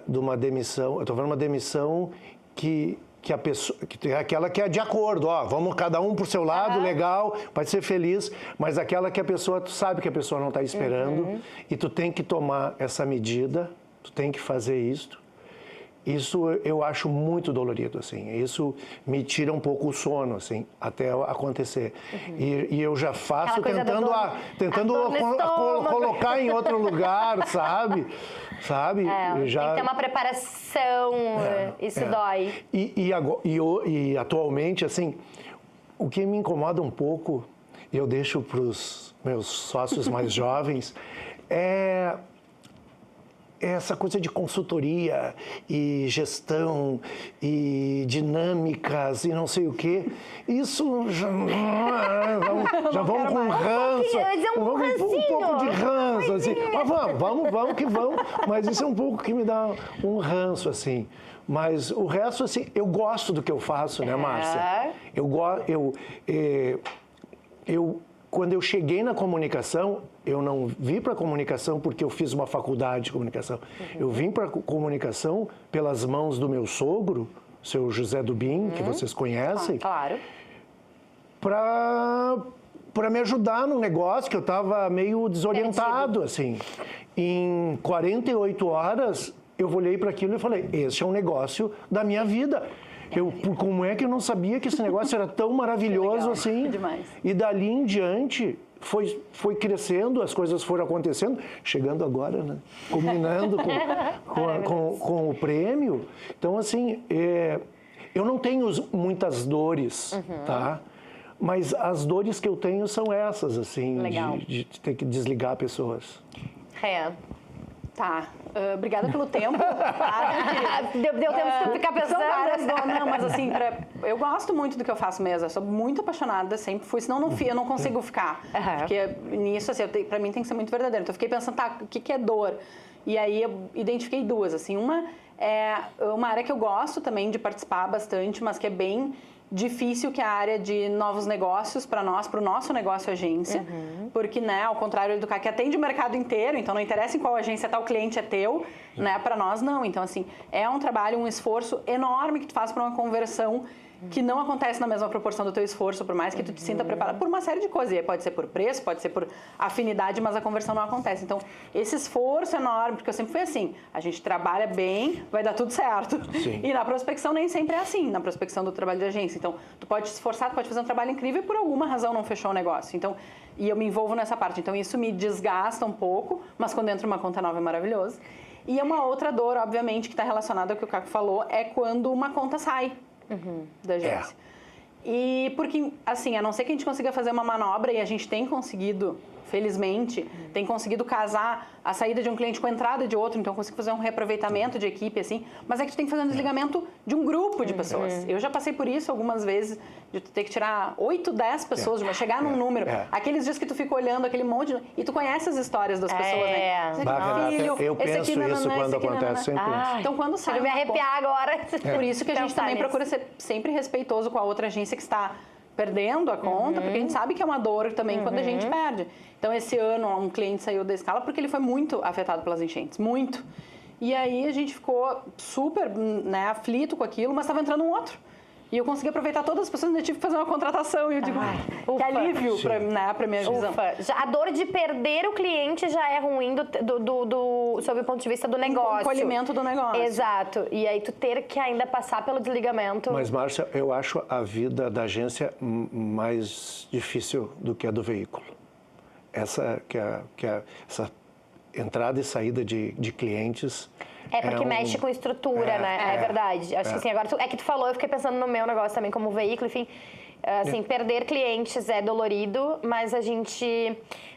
de uma demissão, eu estou falando de uma demissão que a pessoa, que é aquela que é de acordo, vamos cada um pro seu lado, legal, pode ser feliz, mas aquela que a pessoa, tu sabe que a pessoa não está esperando e tu tem que tomar essa medida, tu tem que fazer isto. Isso eu acho muito dolorido, assim. Isso me tira um pouco o sono, assim, até acontecer. E eu já faço tentando colocar em outro lugar, sabe? Já... Tem que ter uma preparação, isso dói. E atualmente, assim, o que me incomoda um pouco, e eu deixo para os meus sócios mais jovens, é essa coisa de consultoria e gestão e dinâmicas e não sei o quê. Isso já vamos com ranço. Um pouco de ranço, assim. Mas vamos que vamos. Mas isso é um pouco que me dá um ranço, assim. Mas o resto, assim, eu gosto do que eu faço, né, Márcia? Quando eu cheguei na comunicação, eu não vim para a comunicação porque eu fiz uma faculdade de comunicação. Eu vim para a comunicação pelas mãos do meu sogro, seu José Dubin, que vocês conhecem. Claro. Para me ajudar no negócio, que eu estava meio desorientado, assim. Em 48 horas, eu olhei para aquilo e falei, esse é um negócio da minha vida. Como é que eu não sabia que esse negócio era tão maravilhoso assim? Demais. E dali em diante foi crescendo, as coisas foram acontecendo, chegando agora, né? Combinando com o prêmio. Então, assim, eu não tenho muitas dores, tá? Mas as dores que eu tenho são essas, assim, de ter que desligar pessoas. Tá. Obrigada pelo tempo. Deu tempo de tu ficar pensando? Não, mas assim, eu gosto muito do que eu faço mesmo. Eu sou muito apaixonada, sempre fui. Senão eu não consigo ficar. Porque nisso, assim, pra mim tem que ser muito verdadeiro. Então eu fiquei pensando, tá, o que é dor? E aí eu identifiquei duas, assim. Uma é uma área que eu gosto também de participar bastante, mas que é bem difícil, que é a área de novos negócios para nós, para o nosso negócio agência, porque, né, ao contrário do que atende o mercado inteiro, então não interessa em qual agência tá, o cliente é teu, né, para nós não. Então, assim, é um trabalho, um esforço enorme que tu faz para uma conversão que não acontece na mesma proporção do teu esforço, por mais que tu te sinta preparado, por uma série de coisas. E pode ser por preço, pode ser por afinidade, mas a conversão não acontece. Então, esse esforço enorme, porque eu sempre fui assim, a gente trabalha bem, vai dar tudo certo. Sim. E na prospecção nem sempre é assim, na prospecção do trabalho de agência. Então, tu pode te esforçar, tu pode fazer um trabalho incrível e por alguma razão não fechou o negócio. Então, e eu me envolvo nessa parte. Então, isso me desgasta um pouco, mas quando entra uma conta nova é maravilhoso. E uma outra dor, obviamente, que está relacionada ao que o Caco falou, é quando uma conta sai da agência. E porque, assim, a não ser que a gente consiga fazer uma manobra, e a gente tem conseguido, felizmente, tem conseguido casar a saída de um cliente com a entrada de outro, então eu consigo fazer um reaproveitamento de equipe, assim, mas é que tu tem que fazer um desligamento de um grupo de pessoas. Eu já passei por isso algumas vezes, de tu ter que tirar 8, 10 pessoas, chegar num número. Aqueles dias que tu fica olhando aquele monte, e tu conhece as histórias das pessoas, né? Filho, eu penso isso quando acontece sempre. Então, quando sai... Eu me arrepiar agora. Por isso que a gente também procura ser sempre respeitoso com a outra agência que está perdendo a conta, porque a gente sabe que é uma dor também quando a gente perde. Então, esse ano, um cliente saiu da escala porque ele foi muito afetado pelas enchentes, muito. E aí, a gente ficou super, né, aflito com aquilo, mas estava entrando um outro. E eu consegui aproveitar todas as pessoas, eu tive que fazer uma contratação. E eu digo, que alívio para a minha visão. A dor de perder o cliente já é ruim sob o ponto de vista do negócio. O acolhimento do negócio. Exato. E aí tu ter que ainda passar pelo desligamento. Mas, Márcia, eu acho a vida da agência mais difícil do que a do veículo. Essa entrada e saída de clientes... porque mexe com estrutura, né? É verdade. Acho que assim, agora é que tu falou, eu fiquei pensando no meu negócio também como veículo, enfim. Assim, perder clientes é dolorido, mas a gente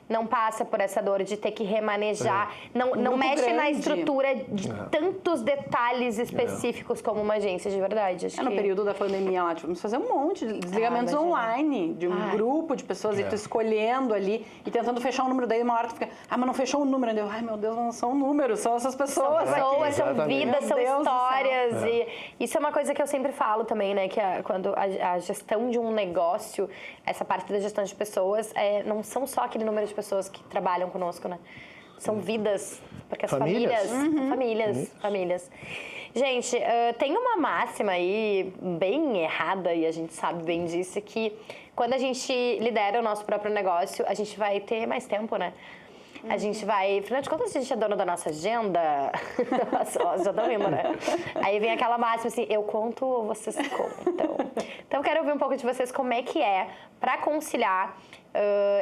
não passa por essa dor de ter que remanejar. Não mexe grande na estrutura de tantos detalhes específicos como uma agência, de verdade. Acho no período da pandemia lá, tivemos que fazer um monte de desligamentos online, de um grupo de pessoas, e tu escolhendo ali e tentando fechar um número. Daí uma hora tu fica, mas não fechou um número. Eu, ai meu Deus, não são números, são essas pessoas. São vidas, são histórias. E isso é uma coisa que eu sempre falo também, né? Que quando a gestão de um negócio, essa parte da gestão de pessoas, não são só aquele número de pessoas que trabalham conosco, né? São vidas, porque as famílias. Gente, tem uma máxima aí bem errada, e a gente sabe bem disso, que quando a gente lidera o nosso próprio negócio, a gente vai ter mais tempo, né? A gente vai... Afinal de contas, a gente é dono da nossa agenda. Já estão indo, né? Aí vem aquela máxima assim, eu conto ou vocês contam? Então, eu quero ouvir um pouco de vocês como é que é para conciliar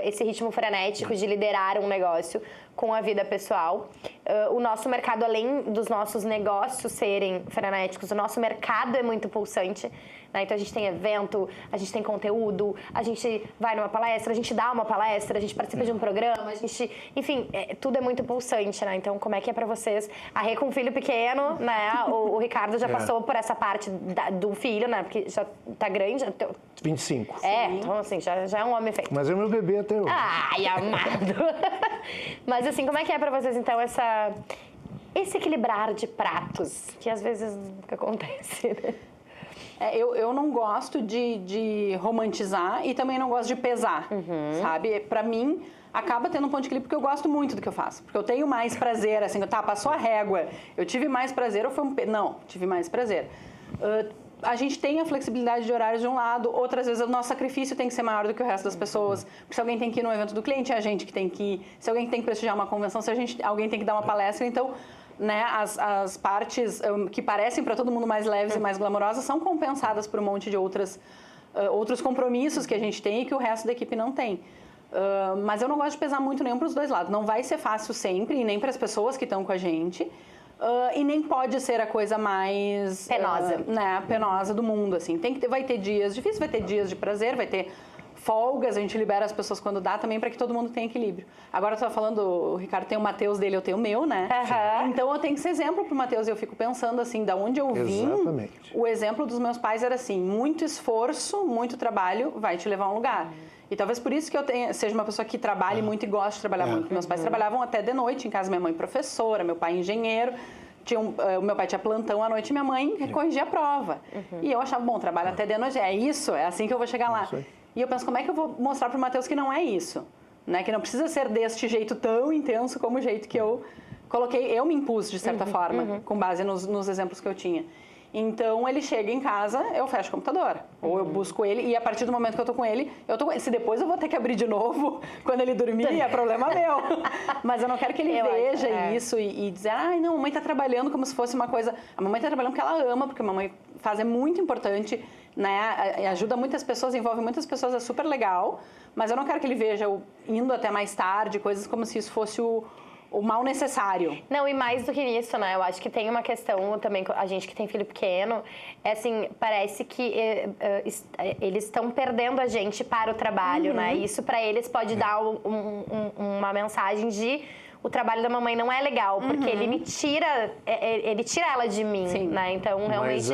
esse ritmo frenético de liderar um negócio com a vida pessoal. O nosso mercado, além dos nossos negócios serem frenéticos, o nosso mercado é muito pulsante, né? Então, a gente tem evento, a gente tem conteúdo, a gente vai numa palestra, a gente dá uma palestra, a gente participa de um programa, a gente... Enfim, tudo é muito pulsante, né? Então, como é que é pra vocês? A Rê com um filho pequeno, né? O Ricardo já passou por essa parte do filho, né? Porque já tá grande. 25. Então, assim, já é um homem feito. Mas é meu bebê até hoje. Ai, amado! Mas, assim, como é que é pra vocês, então, esse equilibrar de pratos, que às vezes nunca acontece, né? Eu não gosto de romantizar e também não gosto de pesar, sabe? Pra mim, acaba tendo um ponto de equilíbrio porque eu gosto muito do que eu faço. Porque eu tenho mais prazer, assim, passou a régua, eu tive mais prazer ou foi Não, tive mais prazer. A gente tem a flexibilidade de horários de um lado, outras vezes o nosso sacrifício tem que ser maior do que o resto das pessoas. Porque se alguém tem que ir no evento do cliente, é a gente que tem que ir. Se alguém tem que prestigiar uma convenção, alguém tem que dar uma palestra, então... Né, as partes que parecem para todo mundo mais leves e mais glamurosas são compensadas por um monte de outros compromissos que a gente tem e que o resto da equipe não tem. Mas eu não gosto de pesar muito nenhum para os dois lados. Não vai ser fácil sempre, e nem para as pessoas que estão com a gente. E nem pode ser a coisa mais... Penosa. Penosa do mundo, assim. Vai ter dias difíceis, vai ter dias de prazer, vai ter folgas, a gente libera as pessoas quando dá também para que todo mundo tenha equilíbrio. Agora tu tá falando, o Ricardo tem o Mateus dele, eu tenho o meu, né? Então eu tenho que ser exemplo pro Mateus e eu fico pensando assim, da onde eu vim, o exemplo dos meus pais era assim, muito esforço, muito trabalho vai te levar a um lugar. E talvez por isso que eu seja uma pessoa que trabalhe muito e goste de trabalhar muito. Meus pais trabalhavam até de noite em casa, minha mãe professora, meu pai engenheiro. O meu pai tinha plantão à noite e minha mãe corrigia a prova. E eu achava, bom, trabalho até de noite, é isso, é assim que eu vou chegar lá. E eu penso, como é que eu vou mostrar pro Mateus que não é isso? Né? Que não precisa ser deste jeito tão intenso como o jeito que eu coloquei, eu me impus de certa forma, com base nos exemplos que eu tinha. Então, ele chega em casa, eu fecho o computador. Ou eu busco ele, e a partir do momento que eu tô com ele, se depois eu vou ter que abrir de novo, quando ele dormir, é problema meu. Mas eu não quero que ele veja isso e dizer, ai, não, a mamãe tá trabalhando como se fosse uma coisa... A mamãe tá trabalhando porque ela ama, porque a mamãe faz é muito importante, né? Ajuda muitas pessoas, envolve muitas pessoas, é super legal. Mas eu não quero que ele veja eu indo até mais tarde, coisas como se isso fosse o mal necessário. Não, e mais do que isso, né? Eu acho que tem uma questão também, a gente que tem filho pequeno, é assim, parece que eles estão perdendo a gente para o trabalho, né? E isso para eles pode dar uma mensagem de o trabalho da mamãe não é legal, porque ele tira ela de mim, né? Então, realmente,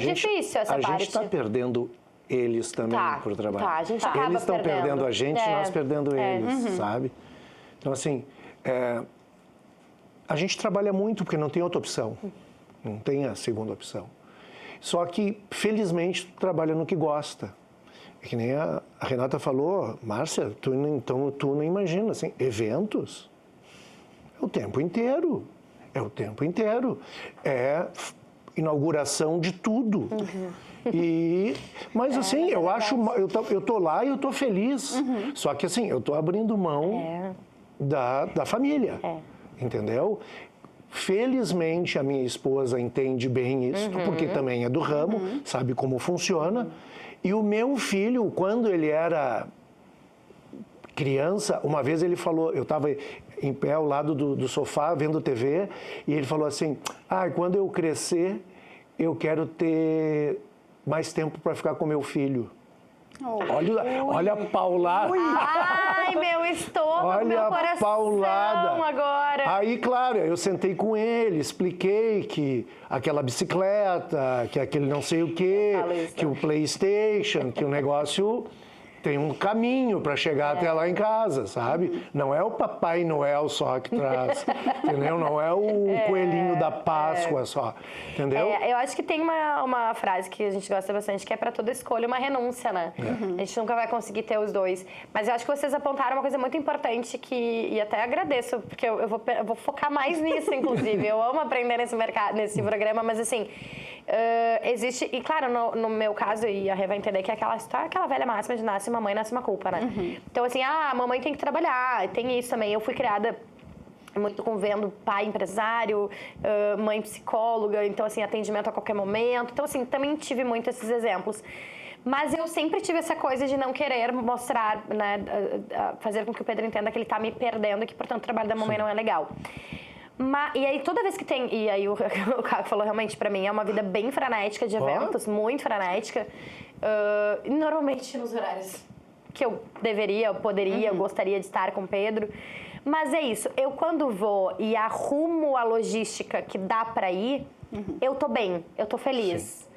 difícil essa parte. A gente está perdendo eles também para o trabalho. A gente acaba eles estão perdendo a gente, nós perdendo eles, sabe? Então, assim... a gente trabalha muito porque não tem outra opção, não tem a segunda opção. Só que, felizmente, tu trabalha no que gosta. É que nem a Renata falou, Márcia, tu não imagina, assim, eventos é o tempo inteiro, é inauguração de tudo. Mas assim, eu acho, eu tô lá e eu tô feliz, só que assim, eu tô abrindo mão da família, entendeu? Felizmente, a minha esposa entende bem isso, porque também é do ramo, sabe como funciona. E o meu filho, quando ele era criança, uma vez ele falou, eu estava em pé ao lado do sofá, vendo TV, e ele falou assim, quando eu crescer, eu quero ter mais tempo para ficar com meu filho. Olha a paulada. Ai, meu estômago, meu coração paulada. Agora. Aí, claro, eu sentei com ele, expliquei que aquela bicicleta, que aquele não sei o quê, que o PlayStation, que o negócio tem um caminho para chegar até lá em casa, sabe? Não é o Papai Noel só que traz, entendeu? Não é o coelhinho da Páscoa só, entendeu? Eu acho que tem uma frase que a gente gosta bastante, que é para toda escolha uma renúncia, né? A gente nunca vai conseguir ter os dois. Mas eu acho que vocês apontaram uma coisa muito importante e até agradeço, porque eu vou focar mais nisso, inclusive. Eu amo aprender nesse programa, mas assim... existe, e claro, no meu caso, e a Rê vai entender que é aquela velha máxima de nasce uma mãe, nasce uma culpa, né? Então, assim, a mamãe tem que trabalhar, tem isso também. Eu fui criada muito vendo pai empresário, mãe psicóloga, então, assim, atendimento a qualquer momento. Então, assim, também tive muito esses exemplos. Mas eu sempre tive essa coisa de não querer mostrar, né, fazer com que o Pedro entenda que ele tá me perdendo e que, portanto, o trabalho da mamãe não é legal. E aí, toda vez que tem... E aí, o Caco falou, realmente, pra mim, é uma vida bem frenética de eventos, muito frenética. Normalmente nos horários que eu poderia, eu gostaria de estar com o Pedro. Mas é isso, eu quando vou e arrumo a logística que dá pra ir, eu tô bem, eu tô feliz.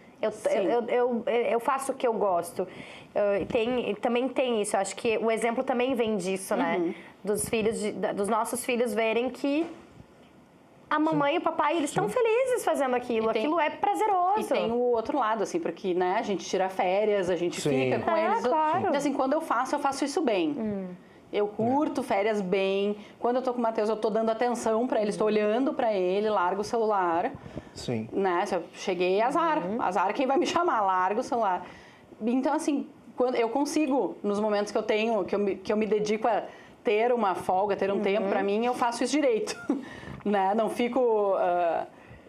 Eu faço o que eu gosto. Também tem isso, eu acho que o exemplo também vem disso, né? Dos nossos filhos verem que a mamãe e o papai, eles estão felizes fazendo aquilo. Aquilo é prazeroso. E tem o outro lado, assim, porque, né, a gente tira férias, a gente fica com eles. Claro. Então, assim, quando eu faço isso bem. Eu curto férias bem. Quando eu tô com o Mateus, eu tô dando atenção pra ele, estou olhando pra ele, largo o celular. Sim. Né? Se eu cheguei, azar. Azar quem vai me chamar, largo o celular. Então, assim, quando eu consigo, nos momentos que eu tenho, que eu me dedico a ter uma folga, ter um tempo pra mim, eu faço isso direito. Né? Não fico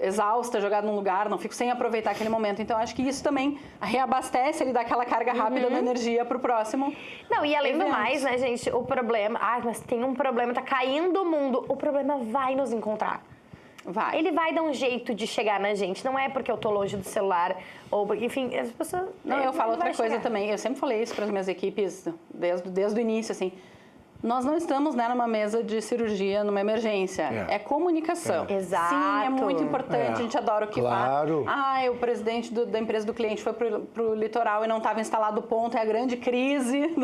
exausta, jogada num lugar, não fico sem aproveitar aquele momento. Então, acho que isso também reabastece, ele dá aquela carga rápida da energia pro próximo. Não, e além do mais, né, gente, o problema... mas tem um problema, tá caindo o mundo. O problema vai nos encontrar. ele vai dar um jeito de chegar na gente. Não é porque eu tô longe do celular, ou porque, enfim, as pessoas... Não, eu falo outra coisa também. Eu sempre falei isso para as minhas equipes desde o início, assim. Nós não estamos, né, numa mesa de cirurgia, numa emergência. É comunicação. Exato. Sim, é muito importante. A gente adora o que faz. O presidente da empresa do cliente foi pro litoral e não estava instalado o ponto, é a grande crise.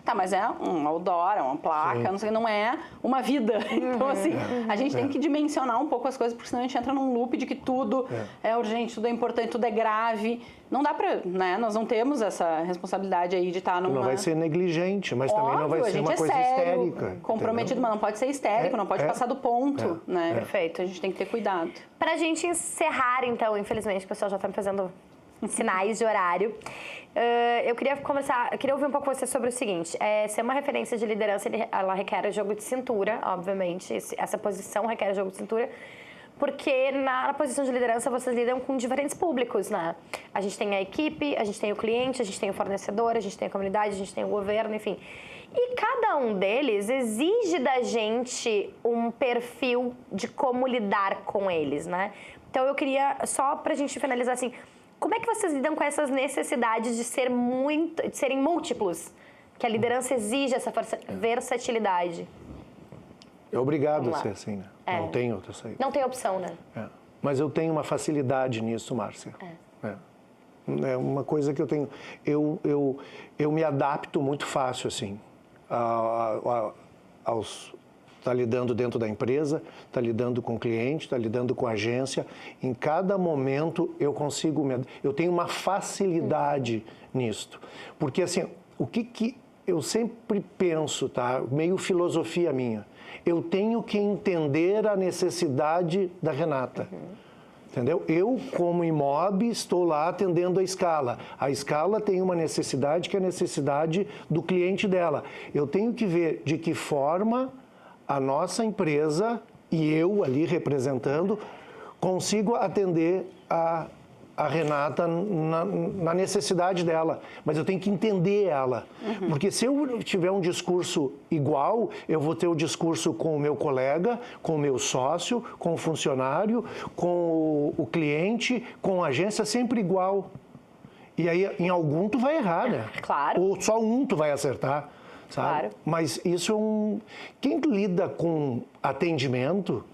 Tá, mas é um outdoor, é uma placa, não sei, não é uma vida. Então, assim, a gente tem que dimensionar um pouco as coisas, porque senão a gente entra num loop de que tudo é urgente, tudo é importante, tudo é grave. Não dá pra, né? Nós não temos essa responsabilidade aí de estar numa... Não vai ser negligente, mas também não vai ser uma coisa histérica. Comprometido, entendeu? Mas não pode ser histérico, não pode passar do ponto, né? Perfeito. A gente tem que ter cuidado. Pra gente encerrar, então, infelizmente, o pessoal já tá me fazendo sinais de horário. Eu queria ouvir um pouco você sobre o seguinte. Ser uma referência de liderança, ela requer jogo de cintura, obviamente. Essa posição requer jogo de cintura. Porque na posição de liderança vocês lidam com diferentes públicos, né? A gente tem a equipe, a gente tem o cliente, a gente tem o fornecedor, a gente tem a comunidade, a gente tem o governo, enfim. E cada um deles exige da gente um perfil de como lidar com eles, né? Então eu queria, só pra gente finalizar assim, como é que vocês lidam com essas necessidades de serem múltiplos? Que a liderança exige essa versatilidade. É obrigado a ser assim, né? Não tem outra saída. Não tem opção, né? Mas eu tenho uma facilidade nisso, Márcia. É uma coisa que eu tenho... Eu me adapto muito fácil, assim, tá lidando dentro da empresa, tá lidando com o cliente, tá lidando com a agência. Em cada momento eu consigo... Eu tenho uma facilidade nisto. Porque, assim, o que eu sempre penso, tá? Meio filosofia minha. Eu tenho que entender a necessidade da Renata. Entendeu? Eu, como Imob, estou lá atendendo a Scala. A Scala tem uma necessidade que é a necessidade do cliente dela. Eu tenho que ver de que forma a nossa empresa e eu ali representando consigo atender a Renata na necessidade dela, mas eu tenho que entender ela, porque se eu tiver um discurso igual, eu vou ter o discurso com o meu colega, com o meu sócio, com o funcionário, com o cliente, com a agência, sempre igual. E aí, em algum tu vai errar, né? Claro. Ou só um tu vai acertar, sabe? Claro. Mas isso é Quem lida com atendimento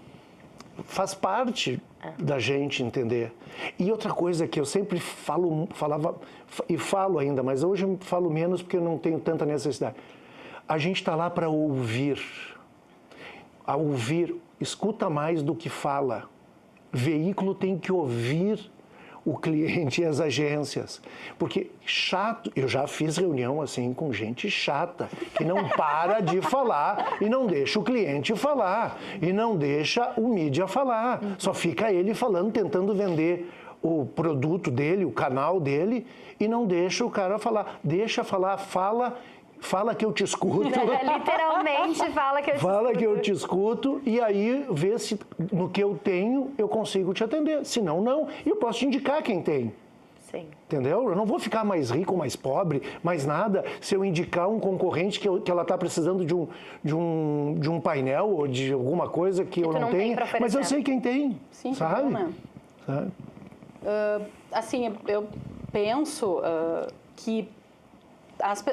faz parte da gente entender. E outra coisa que eu sempre falava e falo ainda, mas hoje eu falo menos porque eu não tenho tanta necessidade. A gente está lá para ouvir. A ouvir, escuta mais do que fala. Veículo tem que ouvir o cliente e as agências. Porque chato, eu já fiz reunião assim com gente chata, que não para de falar e não deixa o cliente falar, e não deixa o mídia falar. Só fica ele falando, tentando vender o produto dele, o canal dele, e não deixa o cara falar. Deixa falar, fala que eu te escuto. Literalmente, fala que eu te escuto. Fala que eu te escuto e aí vê se no que eu tenho eu consigo te atender. Se não, não. E eu posso te indicar quem tem. Sim. Entendeu? Eu não vou ficar mais rico, mais pobre, mais nada, se eu indicar um concorrente que ela está precisando de um painel ou de alguma coisa que eu não tenho. Mas eu sei quem tem. Sim, sabe? Sabe? Assim, eu penso que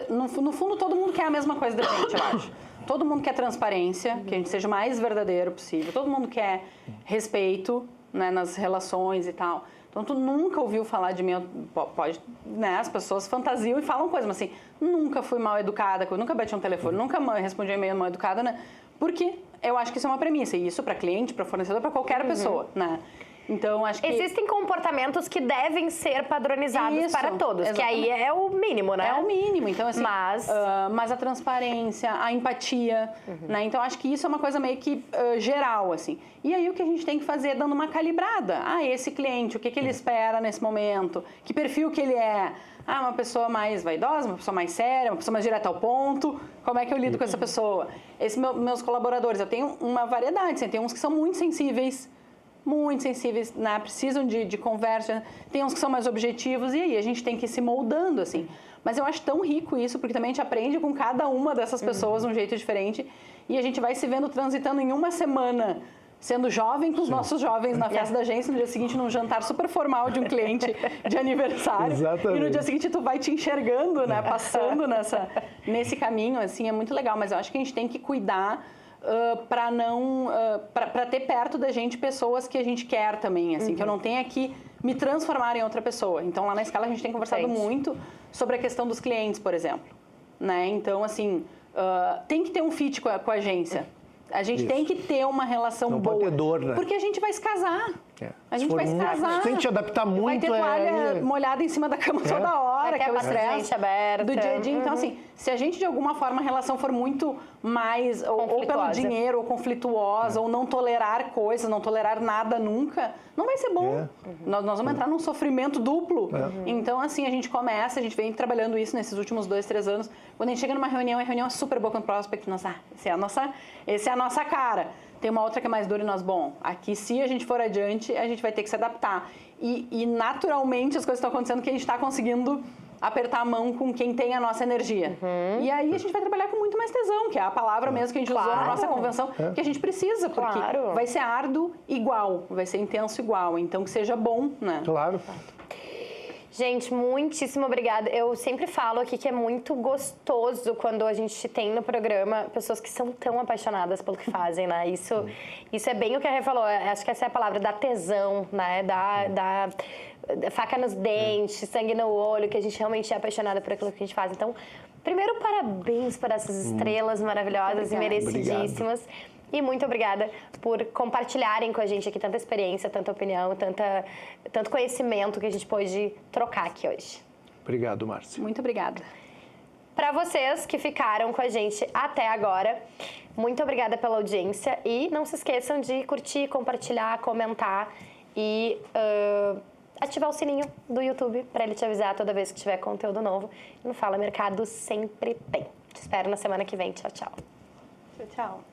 no fundo, todo mundo quer a mesma coisa da gente, eu acho. Todo mundo quer transparência, que a gente seja o mais verdadeiro possível. Todo mundo quer respeito, né, nas relações e tal. Então, tu nunca ouviu falar de mim, pode, né, as pessoas fantasiam e falam coisas, mas assim, nunca fui mal educada, nunca bati um telefone, nunca respondi um e-mail mal educada, né? Porque eu acho que isso é uma premissa, e isso para cliente, para fornecedor, para qualquer pessoa, né? Então, acho que... Existem comportamentos que devem ser padronizados para todos, exatamente. Que aí é o mínimo, né? É o mínimo, então assim... Mas a transparência, a empatia, né? Então, acho que isso é uma coisa meio que geral, assim. E aí, o que a gente tem que fazer é dando uma calibrada. Esse cliente, o que ele espera nesse momento? Que perfil que ele é? Uma pessoa mais vaidosa, uma pessoa mais séria, uma pessoa mais direta ao ponto. Como é que eu lido com essa pessoa? Meus colaboradores, eu tenho uma variedade, assim, tem uns que são muito sensíveis, né? Precisam de conversa, tem uns que são mais objetivos, e aí a gente tem que ir se moldando, assim. Mas eu acho tão rico isso, porque também a gente aprende com cada uma dessas pessoas de um jeito diferente, e a gente vai se vendo transitando em uma semana, sendo jovem com os nossos jovens na festa da agência, no dia seguinte num jantar super formal de um cliente de aniversário. Exatamente. E no dia seguinte tu vai te enxergando, né? Passando nesse caminho, assim, é muito legal. Mas eu acho que a gente tem que cuidar para ter perto da gente pessoas que a gente quer também, assim, que eu não tenha que me transformar em outra pessoa. Então, lá na Scala a gente tem conversado muito sobre a questão dos clientes, por exemplo, né? Então, assim, tem que ter um fit com a agência. A gente tem que ter uma relação boa. Pode ter dor, né? Porque a gente vai se casar. A gente vai se casar. Tem que te adaptar muito. Vai ter toalha molhada em cima da cama toda hora, que é o estresse do dia a dia. Então, assim, se a gente, de alguma forma, a relação for muito mais, ou pelo dinheiro, ou conflituosa, ou não tolerar coisas, não tolerar nada nunca, não vai ser bom. Nós vamos entrar num sofrimento duplo. Então, assim, a gente vem trabalhando isso nesses últimos 2, 3 anos. Quando a gente chega numa reunião, a reunião é super boa com o prospect. Nossa, essa é a nossa cara. Tem uma outra que é mais dura e nós, aqui se a gente for adiante, a gente vai ter que se adaptar. E naturalmente as coisas estão acontecendo que a gente está conseguindo apertar a mão com quem tem a nossa energia. E aí a gente vai trabalhar com muito mais tesão, que é a palavra mesmo que a gente usou na nossa convenção, que a gente precisa, porque vai ser árduo igual, vai ser intenso igual, então que seja bom, né? Claro. Gente, muitíssimo obrigada. Eu sempre falo aqui que é muito gostoso quando a gente tem no programa pessoas que são tão apaixonadas pelo que fazem, né? Isso é bem o que a Rê falou. Acho que essa é a palavra, da tesão, né? Da faca nos dentes, sangue no olho, que a gente realmente é apaixonada por aquilo que a gente faz. Então, primeiro, parabéns por essas estrelas maravilhosas e merecidíssimas. Obrigado. E muito obrigada por compartilharem com a gente aqui tanta experiência, tanta opinião, tanto conhecimento que a gente pôde trocar aqui hoje. Obrigado, Márcia. Muito obrigada. Para vocês que ficaram com a gente até agora, muito obrigada pela audiência e não se esqueçam de curtir, compartilhar, comentar e ativar o sininho do YouTube para ele te avisar toda vez que tiver conteúdo novo. No Fala Mercado sempre tem. Te espero na semana que vem. Tchau, tchau. Tchau, tchau.